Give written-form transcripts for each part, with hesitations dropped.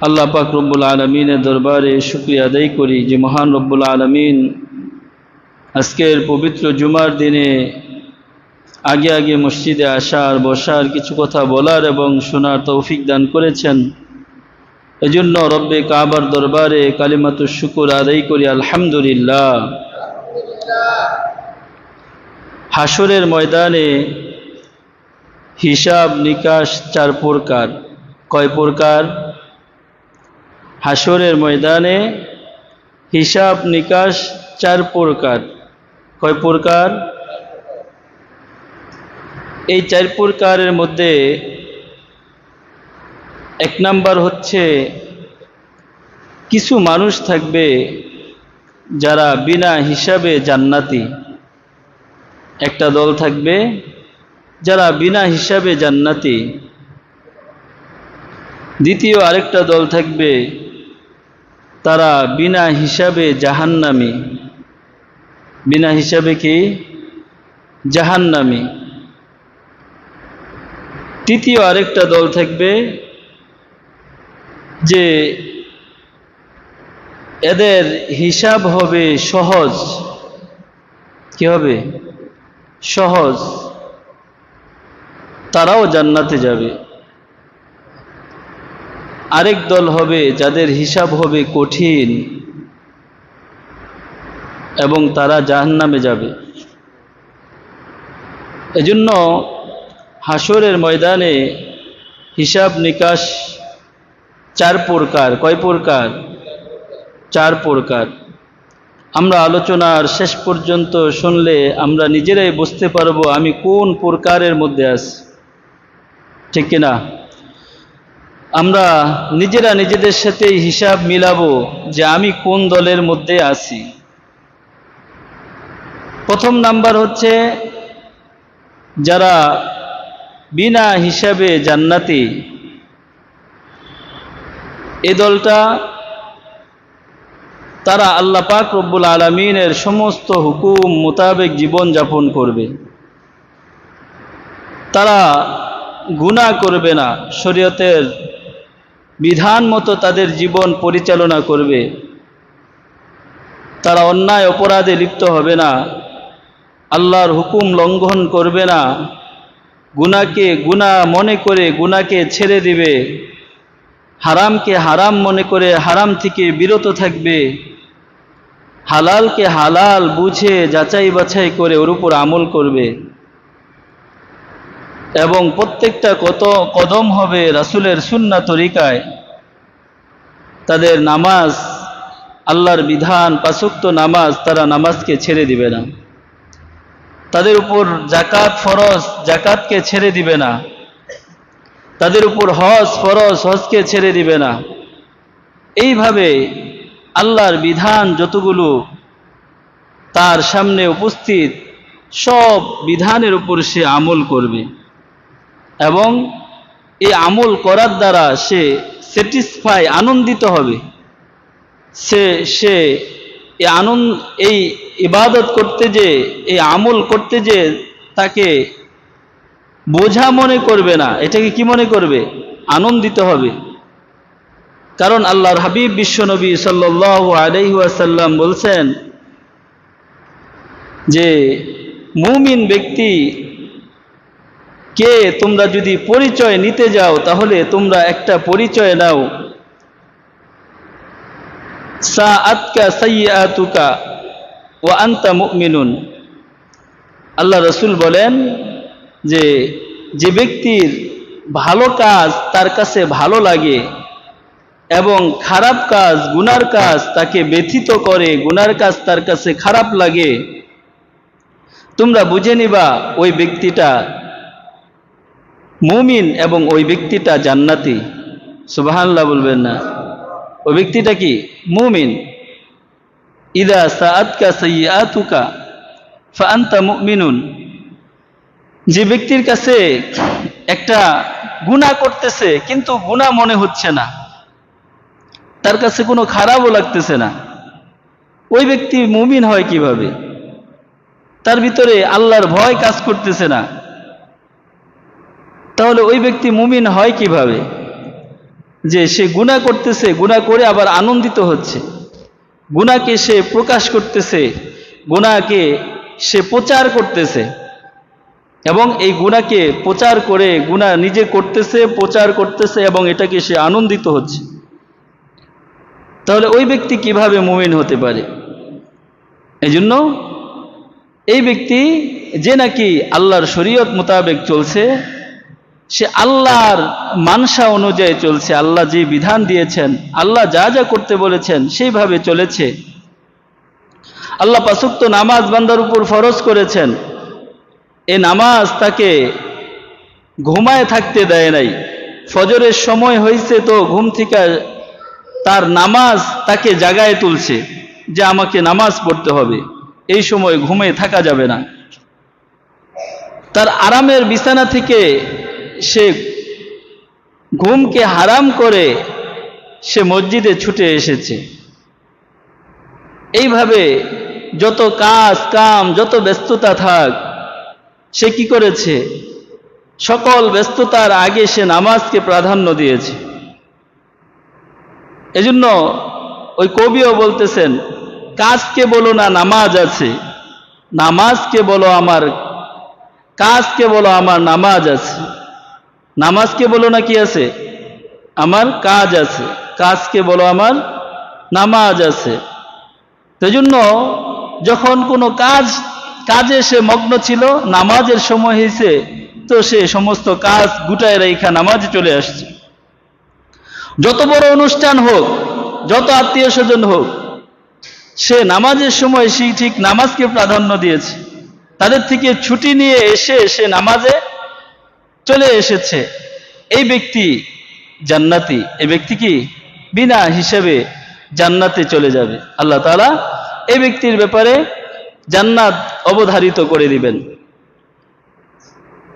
আল্লাহ পাক রব্বুল আলমিনের দরবারে শুকরিয়া আদায় করি যে মহান রব্বুল আলমিন আজকের পবিত্র জুমার দিনে আগে আগে মসজিদে আসার বসার কিছু কথা বলার এবং শোনার তৌফিক দান করেছেন। এজন্য রব্বে কাবার দরবারে কালিমাতুশ শুকর আদায় করি আলহামদুলিল্লাহ। হাসরের ময়দানে হিসাব নিকাশ চার প্রকার। কয় প্রকার? হাসরের ময়দানে হিসাব নিকাশ চার প্রকার। কয় প্রকার? এই চার প্রকারের মধ্যে এক নাম্বার হচ্ছে, কিছু মানুষ থাকবে যারা বিনা হিসাবে জান্নাতি। একটা দল থাকবে যারা বিনা হিসাবে জান্নাতি। দ্বিতীয় আরেকটা দল থাকবে তারা বিনা হিসাবে জাহান্নামী। বিনা হিসাবে কি? জাহান্নামী। তৃতীয় আরেকটা দল থাকবে যে এদের হিসাব হবে সহজ। কি হবে? সহজ। তারাও জান্নাতে যাবে। আরেক দল হবে যাদের হিসাব হবে কঠিন এবং তারা জাহান্নামে যাবে। এজন্য হাসরের ময়দানে হিসাব নিকাশ চার প্রকার। কয় প্রকার? চার প্রকার। আমরা আলোচনার শেষ পর্যন্ত শুনলে আমরা নিজেরাই বুঝতে পারবো আমি কোন প্রকারের মধ্যে আছি, ঠিক কিনা? আমরা নিজেরা নিজেদের সাথে হিসাব মিলাবো যে আমি কোন দলের মধ্যে আছি। প্রথম নাম্বার হচ্ছে যারা বিনা হিসাবে জান্নাতি। এই দলটা তারা আল্লাহ পাক রব্বুল আলামিনের সমস্ত হুকুম মোতাবেক জীবন যাপন করবে। তারা গুনাহ করবে না, শরীয়তের বিধান মতো তাদের জীবন পরিচালনা করবে। তারা অন্যায় অপরাধে লিপ্ত হবে না, আল্লাহর হুকুম লঙ্ঘন করবে না, গুনাহকে গুনাহ মনে করে গুনাহকে ছেড়ে দিবে, হারামকে হারাম মনে করে হারাম থেকে বিরত থাকবে, হালালকে হালাল বুঝে যাচাই বাছাই করে ওর উপর আমল করবে এবং প্রত্যেকটা কদম হবে রাসূলের সুন্নাহ তরিকায়। তাদের নামাজ, আল্লাহর বিধান, পাঁচ ওয়াক্ত নামাজ, তারা নামাজকে ছেড়ে দিবে না। তাদের উপর যাকাত ফরজ, যাকাতকে ছেড়ে দিবে না। তাদের উপর হজ ফরজ, হজকে ছেড়ে দিবে না। এইভাবে আল্লাহর বিধান যতগুলো তার সামনে উপস্থিত, সব বিধানের উপর সে আমল করবে এবং এই আমল করার দ্বারা সে স্যাটিসফাই, আনন্দিত হবে। সে এই ইবাদত করতে যে, এই আমল করতে যে তাকে বোঝা মনে করবে না, এটাকে কি মনে করবে? আনন্দিত হবে। কারণ আল্লাহর হাবিব বিশ্বনবী সাল্লাল্লাহু আলাইহি ওয়াসাল্লাম বলছেন যে মুমিন ব্যক্তি কে তোমরা যদি পরিচয় নিতে যাও তাহলে তোমরা একটা পরিচয় নাও, সাআতকা সাইয়্যাতুকা ওয়া আনতা মুমিনুন। আল্লাহ রাসূল বলেন যে ব্যক্তির ভালো কাজ তার কাছে ভালো লাগে এবং খারাপ কাজ, গুনার কাজ তাকে ব্যথিত করে, গুনার কাজ তার কাছে খারাপ লাগে, তোমরা বুঝে নিবা ওই ব্যক্তিটা মুমিন এবং ওই ব্যক্তিটা জান্নাতি। সুবহানাল্লাহ বলবেন না? ওই ব্যক্তিটা কি? মুমিন। ইদা সাআতকা সাইয়্যাতুকা ফাআনতা মুমিনুন। যে ব্যক্তির কাছে একটা গুনাহ করতেছে কিন্তু গুনাহ মনে হচ্ছে না, তার কাছে কোনো খারাপও লাগতেছে না, ওই ব্যক্তি মুমিন হয় কিভাবে? তার ভিতরে আল্লাহর ভয় কাজ করতেছে না, তাহলে ওই ব্যক্তি মুমিন হয় কিভাবে? যে সে গুনাহ করতেছে, গুনাহ করে আবার আনন্দিত হচ্ছে, গুনাহকে সে প্রকাশ করতেছে, গুনাহকে সে প্রচার করতেছে এবং এই গুনাহকে প্রচার করে গুনাহ নিজে করতেছে, প্রচার করতেছে এবং এটাকে সে আনন্দিত হচ্ছে, তাহলে ওই ব্যক্তি কিভাবে মুমিন হতে পারে? এজন্য এই ব্যক্তি যে নাকি আল্লাহর শরীয়ত মোতাবেক চলছে, সে আল্লাহর মানসা অনুযায়ী চলছে, আল্লাহ যে বিধান দিয়েছেন, আল্লাহ যা যা করতে বলেছেন সেইভাবে চলেছে, আল্লাহ পাঁচ ওয়াক্ত নামাজ বান্দার উপর ফরজ করেছেন, এই নামাজ তাকে ঘুমায় থাকতে দেয় নাই, ফজরের সময় হয়েছে তো ঘুম থেকে তার নামাজ তাকে জাগায় তুলছে যে আমাকে নামাজ পড়তে হবে, এই সময় ঘুমে থাকা যাবে না। তার আরামের বিছানা থেকে সে ঘুমকে হারাম করে সে মসজিদে ছুটে এসেছে। এইভাবে যত কাজ কাম, যত ব্যস্ততা থাক, সে কি করেছে? সকল ব্যস্ততার আগে সে নামাজকে প্রাধান্য দিয়েছে। এজন্য ওই কবিও বলতেছেন, কাজকে বলো না নামাজ আছে, নামাজকে বলো আমার, কাজকে বলো আমার নামাজ আছে, নামাজকে বলো না কি আছে? আমার কাজ আছে, কাজকে বলো আমার নামাজ আছে। সেজন্য যখন কোনো কাজে সে মগ্ন ছিল, নামাজের সময় হয়েছে তো সে সমস্ত কাজ গুটায় রেখা নামাজে চলে আসছে। যত বড় অনুষ্ঠান হোক, যত আত্মীয় স্বজন হোক, সে নামাজের সময় সেই ঠিক নামাজকে প্রাধান্য দিয়েছে, তাদের থেকে ছুটি নিয়ে এসে সে নামাজে চলে এসেছে। এই ব্যক্তি জান্নাতি, এই ব্যক্তি কি বিনা হিসেবে জান্নাতে চলে যাবে। আল্লাহ তাআলা এই ব্যক্তির ব্যাপারে জান্নাত অবধারিত করে দিবেন।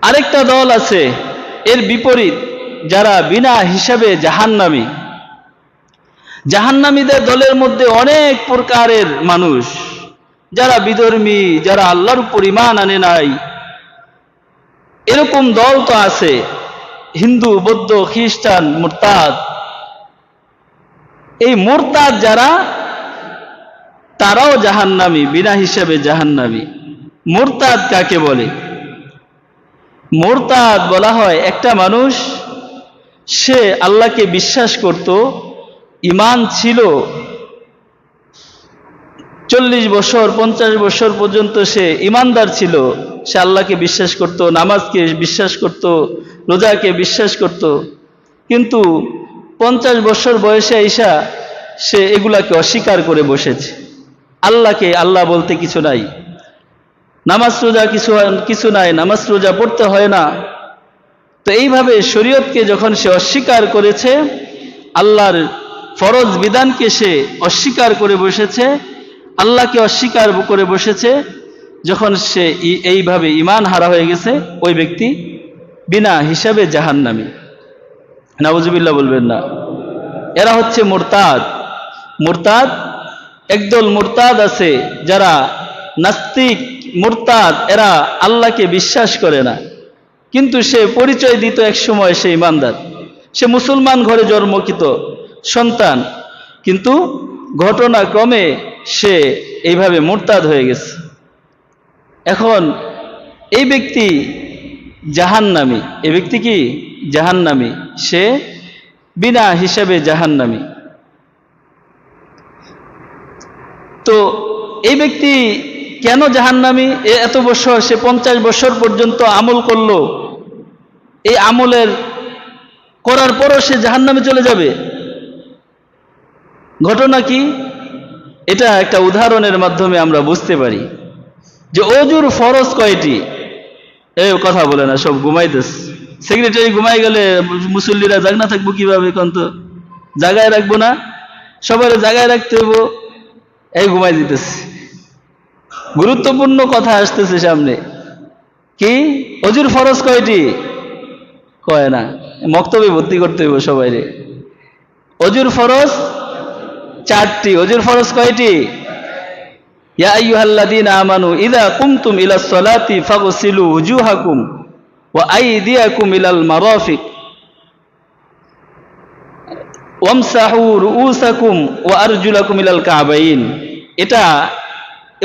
আরেকটা দল আছে এর বিপরীত, যারা বিনা হিসাবে জাহান্নামী। জাহান্নামীদের দলের মধ্যে অনেক প্রকারের মানুষ, যারা বিধর্মী, যারা আল্লাহর উপর ঈমান আনে নাই, এরকম দল তো আছে, হিন্দু, বৌদ্ধ, খ্রিস্টান, মুরতাদ। এই মুরতাদ যারা, তারাও জাহান্নামী, বিনা হিসাবে জাহান্নামী। মুরতাদ কাকে বলে? মুরতাদ বলা হয় একটা মানুষ, সে আল্লাহকে বিশ্বাস করত, ঈমান ছিল, 40 বছর 50 বছর পর্যন্ত সে ঈমানদার ছিল, সে আল্লাহকে বিশ্বাস করত, নামাজকে বিশ্বাস করত, রোজাকে বিশ্বাস করত, কিন্তু 50 বছর বয়সে আইসা সে এগুলাকে অস্বীকার করে বসেছে। আল্লাহকে আল্লাহ বলতে কিছু নাই, নামাজ রোজা কিছু নাই, নামাজ রোজা পড়তে হয় না। তো এইভাবে শরীয়তকে যখন সে অস্বীকার করেছে, আল্লাহর ফরজ বিধানকে সে অস্বীকার করে বসেছে, আল্লাহকে অস্বীকার করে বসেছে, যখন সে এইভাবে ঈমান হারা হয়ে গেছে, ওই ব্যক্তি বিনা হিসাবে জাহান্নামী। নাউজুবিল্লাহ বলবেন না। এরা হচ্ছে মুরতাদ। মুরতাদ, একদল মুরতাদ আছে যারা নাস্তিক, মুরতাদ, এরা আল্লাহকে বিশ্বাস করে না, কিন্তু সে পরিচয় দিত এক সময় সে ঈমানদার, সে মুসলমান ঘরে জন্মকৃত সন্তান, কিন্তু ঘটনাক্রমে সে এইভাবে মুরতাদ হয়ে গেছে। এখন এই ব্যক্তি জাহান্নামী। এই ব্যক্তি কি জাহান্নামী, সে বিনা হিসাবে জাহান্নামী। তো এই ব্যক্তি কেন জাহান্নামী? এত বছর সে 50 বছর পর্যন্ত আমল করলো, এই আমলের করার পরও সে জাহান্নামে চলে যাবে। ঘটনা কি? এটা একটা উদাহরণের মাধ্যমে আমরা বুঝতে পারি যে অজুর ফরজ কয়টি। এই কথা বলে না, সব ঘুমাইতেছে। সেক্রেটারি ঘুমাই গেলে মুসল্লিরা জাগনা থাকবো কিভাবে? কোন তো জাগায় রাখবো না, সবার জাগায় রাখতে হইব, এই ঘুমাই দিতেছে। গুরুত্বপূর্ণ কথা আসতেছে সামনে। কি অজুর ফরজ কয়টি? কয় না, মক্তবে ভর্তি করতে হইব সবাই রে। অজুর ফরজ 4টি। অজুর ফরজ কয়টি? ইয়া আইয়ুহাল্লাযীনা আমানু ইযা কুমতুম ইলাস সালাতি ফাগসিলু উজুহাকুম ওয়া আইদিয়াকুম ইলাল মারাফিক। ওয়ামসাহু রুউসাকুম ওয়া আরজুলাকুম ইলাল কাবাইন। এটা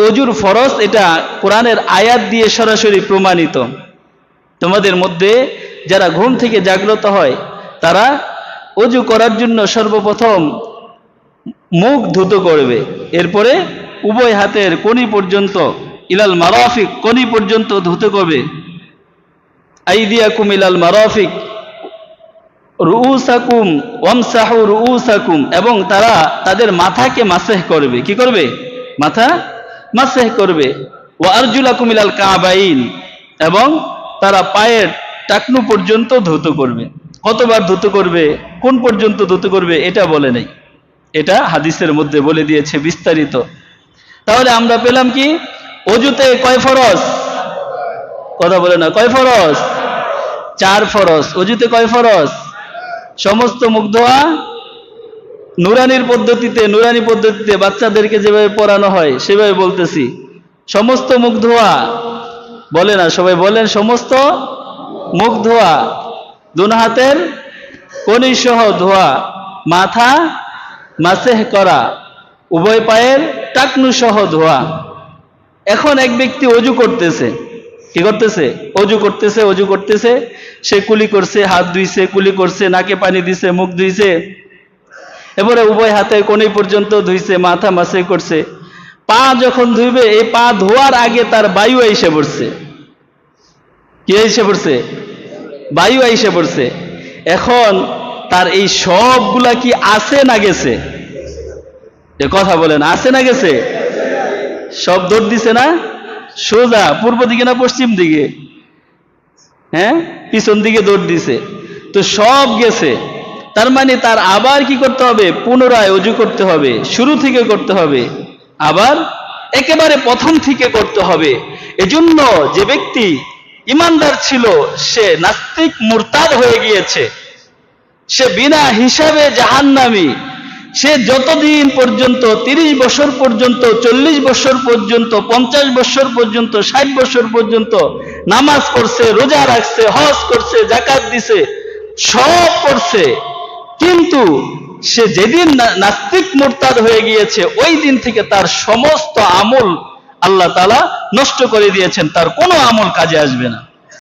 ওযুর ফরজ, এটা কোরআনের আয়াত দিয়ে সরাসরি প্রমাণিত। তোমাদের মধ্যে যারা ঘুম থেকে জাগ্রত হয় তারা ওযু করার জন্য সর্বপ্রথম মুখ ধুত করবে, এরপরে উভয় হাতের কনি পর্যন্ত, ইলাল মারাফিক, কনি পর্যন্ত ধুত করবে। আইদিয়াকুম ইলাল মারাফিক রুউসাকুম ওয়ামসাহু রুউসাকুম, এবং তারা তাদের মাথাকে মাসেহ করবে। কি করবে? মাথা মাসেহ করবে। ওয়া আরজুলাকুম ইলাল কাবাইন, এবং তারা পায়ের টাকনু পর্যন্ত ধুত করবে। কতবার ধুত করবে, কোন পর্যন্ত ধুত করবে এটা বলে নাই, এটা হাদিসের মধ্যে বলে দিয়েছে বিস্তারিত। তাহলে আমরা পেলাম কি, ওযুতে কয় ফরজ? কথা বলে না, কয় ফরজ? 4 ফরজ। ওযুতে কয় ফরজ? সমস্ত মুখ ধোয়া নুরানির পদ্ধতিতে, নুরানি পদ্ধতিতে বাচ্চাদেরকে যেভাবে পড়ানো হয় সেভাবে বলতেছি। সমস্ত মুখ ধোয়া, বলে না সবাই, বলেন সমস্ত মুখ ধোয়া, দুই হাতের কনি সহ ধোয়া, মাথা মাসেহ করা, উভয় পায়ের টাকনু সহ ধোয়া। এখন এক ব্যক্তি ওযু করতেছে, কি করতেছে? ওযু করতেছে, ওযু করতেছে, সে কুলি করছে, হাত ধুইছে, কুলি করছে, নাকে পানি দিছে, মুখ ধুইছে, এবারে উভয় হাতের কোণে পর্যন্ত ধুইছে, মাথা মাসে করছে। পা যখন ধুইবে, এই পা ধোয়ার আগে তার বায়ু আইসে পড়ছে। কি আইসে পড়ছে? বায়ু আইসে পড়ছে। এখন তার এই সবগুলা কি আছে না গেছে? এ কথা বলেন, আছে না গেছে? সব দৌড় দিছে না? সোজা পূর্ব দিকে না পশ্চিম দিকে? হ্যাঁ, পিছন দিকে দৌড় দিছে। তো সব গেছে। তার মানে তার আবার কি করতে হবে? পুনরায় ওযু করতে হবে, শুরু থেকে করতে হবে, আবার একেবারে প্রথম থেকে করতে হবে। এজন্য যে ব্যক্তি ইমানদার ছিল সে নাস্তিক মুরতাদ হয়ে গিয়েছে, সে বিনা হিসাবে জাহান্নামী। সে যতদিন পর্যন্ত 30 বছর পর্যন্ত, 40 বছর পর্যন্ত, 50 বছর পর্যন্ত, 60 বছর পর্যন্ত নামাজ পড়ছে, রোজা রাখছে, হজ করছে, যাকাত দিছে, সব করছে, কিন্তু সে যেদিন নাস্তিক মুরতাদ হয়ে গিয়েছে ওই দিন থেকে তার সমস্ত আমল আল্লাহ তাআলা নষ্ট করে দিয়েছেন, তার কোনো আমল কাজে আসবে না।